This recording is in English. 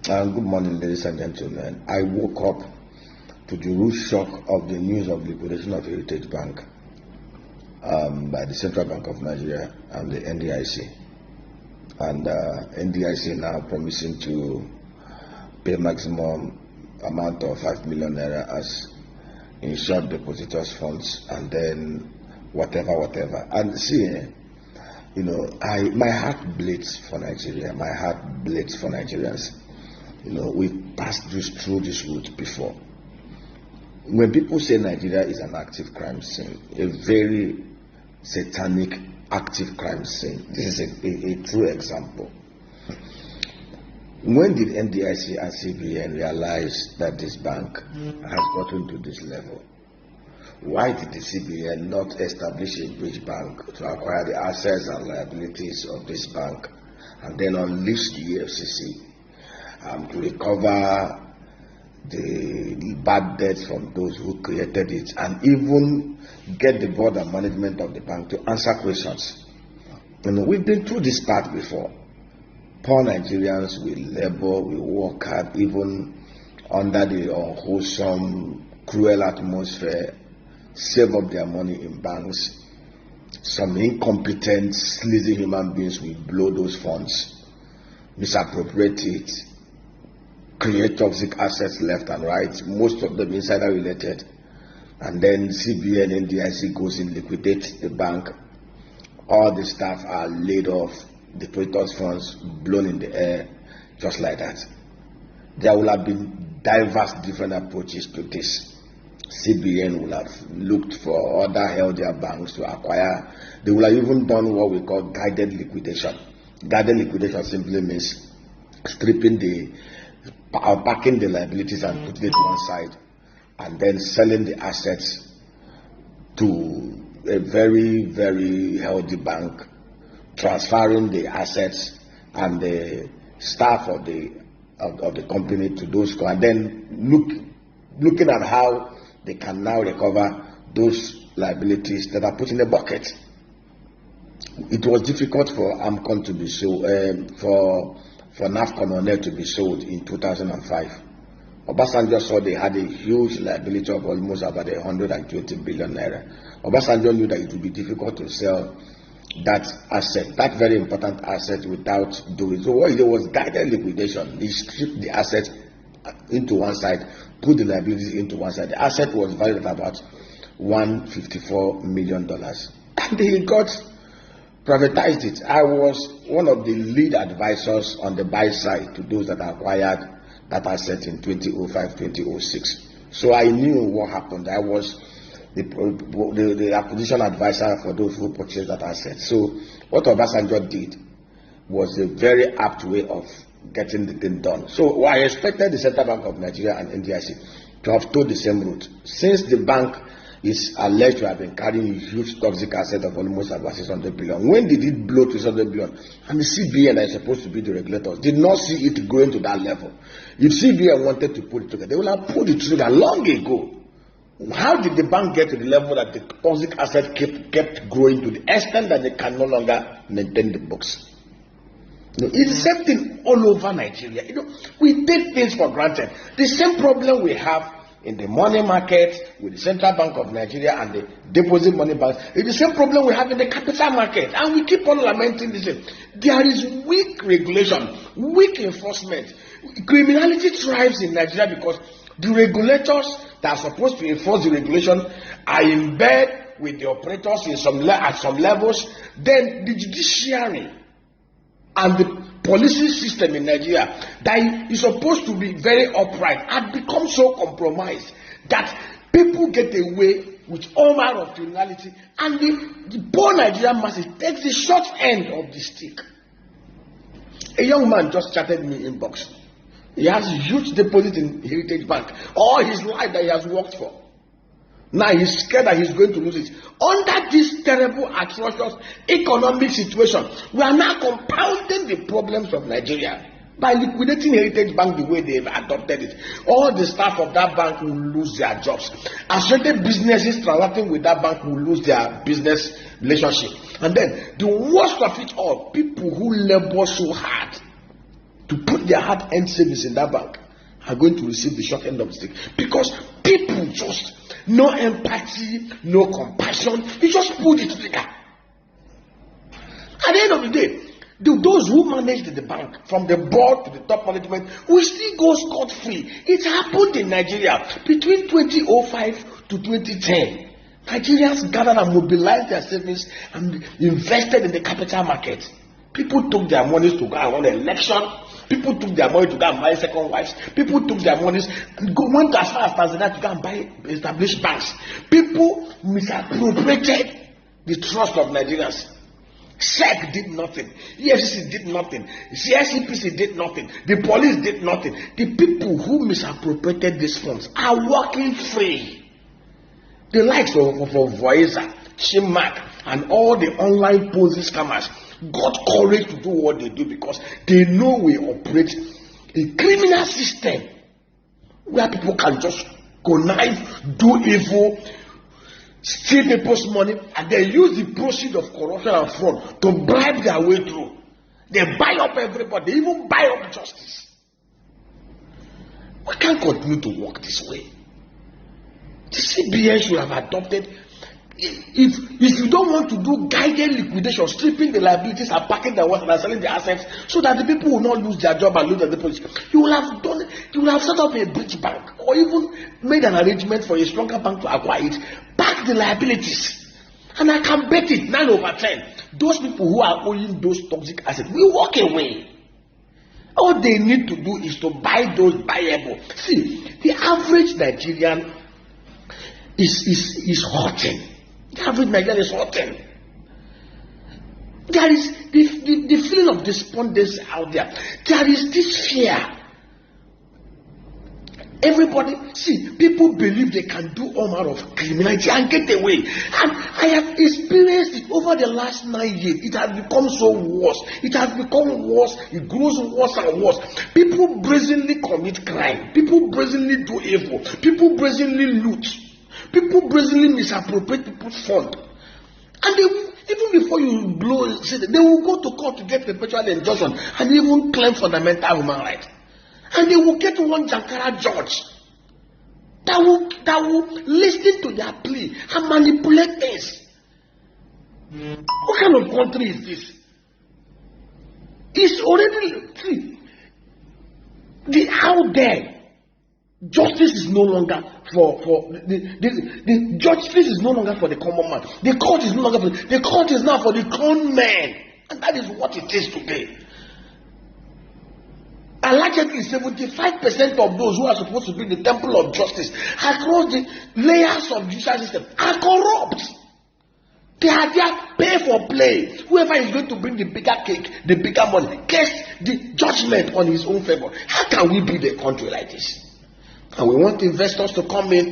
Good morning, ladies and gentlemen. I woke up to the rude shock of the news of liquidation of Heritage Bank by the Central Bank of Nigeria and the NDIC. And NDIC now promising to pay maximum amount of 5 million naira as insured depositors' funds, and then whatever. And see, my heart bleeds for Nigeria. My heart bleeds for Nigerians. We've passed through this route before. When people say Nigeria is an active crime scene, a very satanic active crime scene, this is a true example. When did NDIC and CBN realize that this bank has gotten to this level? Why did the CBN not establish a bridge bank to acquire the assets and liabilities of this bank and then unleash the EFCC to recover the bad debts from those who created it, and even get the board and management of the bank to answer questions? We've been through this part before. Poor Nigerians will labor, will work hard, even under the unwholesome, cruel atmosphere, save up their money in banks. Some incompetent, sleazy human beings will blow those funds, misappropriate it, create toxic assets left and right, most of them insider related, and then CBN and NDIC goes in, liquidate the bank. All the staff are laid off, depositors' funds blown in the air, just like that. There will have been diverse different approaches to this. CBN will have looked for other healthier banks to acquire. They will have even done what we call guided liquidation. Guided liquidation simply means packing the liabilities and putting it to one side, and then selling the assets to a very, very healthy bank, transferring the assets and the staff of the company to those, and then looking at how they can now recover those liabilities that are put in a bucket. It was difficult for AMCON to be sold, for NAFCON to be sold in 2005. Obasanjo saw they had a huge liability of almost about 120 billion naira. Obasanjo knew that it would be difficult to sell that asset, that very important asset, without doing so. What he did was guided liquidation. He stripped the asset into one side, put the liabilities into one side. The asset was valued at about $154 million, and he got privatized it. I was one of the lead advisors on the buy side to those that acquired that asset in 2005, 2006. So I knew what happened. I was the acquisition advisor for those who purchased that asset. So what Obasanjo did was a very apt way of getting the thing done. So I expected the Central Bank of Nigeria and NDIC to have told the same route. Since the bank is alleged to have been carrying a huge toxic asset of almost about 600 billion. When did it blow to 600 billion? And the CBN, that is supposed to be the regulators, did not see it growing to that level. If CBN wanted to put it together, they would have put it together long ago. How did the bank get to the level that the toxic asset kept growing to the extent that they can no longer maintain the books? It's the same thing all over Nigeria. We take things for granted. The same problem we have in the money market with the Central Bank of Nigeria and the deposit money banks, it's the same problem we have in the capital market, and we keep on lamenting this. There is weak regulation, weak enforcement. Criminality thrives in Nigeria because the regulators that are supposed to enforce the regulation are in bed with the operators at some levels. Then the judiciary and the policing system in Nigeria that is supposed to be very upright had become so compromised that people get away with all manner of criminality, and the poor Nigerian masses takes the short end of the stick. A young man just chatted me inbox. He has a huge deposit in Heritage Bank all his life that he has worked for. Now he's scared that he's going to lose it. Under this terrible, atrocious economic situation, we are now compounding the problems of Nigeria by liquidating Heritage Bank the way they've adopted it. All the staff of that bank will lose their jobs. Associated businesses transacting with that bank will lose their business relationship. And then the worst of it all, people who labor so hard to put their hard-earned savings in that bank are going to receive the short end of the stick, because people just no empathy, no compassion. You just put it together. At the end of the day, those who managed the bank, from the board to the top management, will still go scot-free. It happened in Nigeria between 2005 to 2010. Nigerians gathered and mobilized their savings and invested in the capital market. People took their monies to go and run an election. People took their money to go and buy second wives. People took their monies and went as far as Tanzania to go and buy established banks. People misappropriated the trust of Nigerians. SEC did nothing. EFCC did nothing. CICPC did nothing. The police did nothing. The people who misappropriated these funds are walking free. The likes of Voiza, Shimak, and all the online Ponzi scammers got courage to do what they do, because they know we operate a criminal system where people can just connive, do evil, steal people's money, and they use the proceeds of corruption and fraud to bribe their way through. They buy up everybody. They even buy up justice. We can't continue to work this way. The CBN should have adopted. If you don't want to do guided liquidation, stripping the liabilities and packing the wealth and selling the assets, so that the people will not lose their job and lose their deposits, you will have done it. You will have set up a bridge bank, or even made an arrangement for a stronger bank to acquire it, pack the liabilities, and I can bet it 9/10. Those people who are owing those toxic assets will walk away. All they need to do is to buy those buyable. See, the average Nigerian is hurting. The average Nigerian is hurting. There is the feeling of despondency out there. There is this fear. Everybody, see, people believe they can do all manner of criminality and get away. And I have experienced it over the last 9 years. It has become so worse. It has become worse. It grows worse and worse. People brazenly commit crime. People brazenly do evil. People brazenly loot. People brazenly misappropriate people's fund. And they will, even before you blow, they will go to court to get perpetual injunction and even claim fundamental human rights. And they will get one Jankara judge that will listen to their plea and manipulate things. What kind of country is this? It's already out there. Justice is no longer for the justice is no longer for the common man. The court is no longer for the court is now for the grown man, and that is what it is today. Allegedly, 75% of those who are supposed to be the temple of justice across the layers of judicial system are corrupt. They are there, pay for play. Whoever is going to bring the bigger cake, the bigger money, gets the judgment on his own favor. How can we be the country like this? And we want investors to come in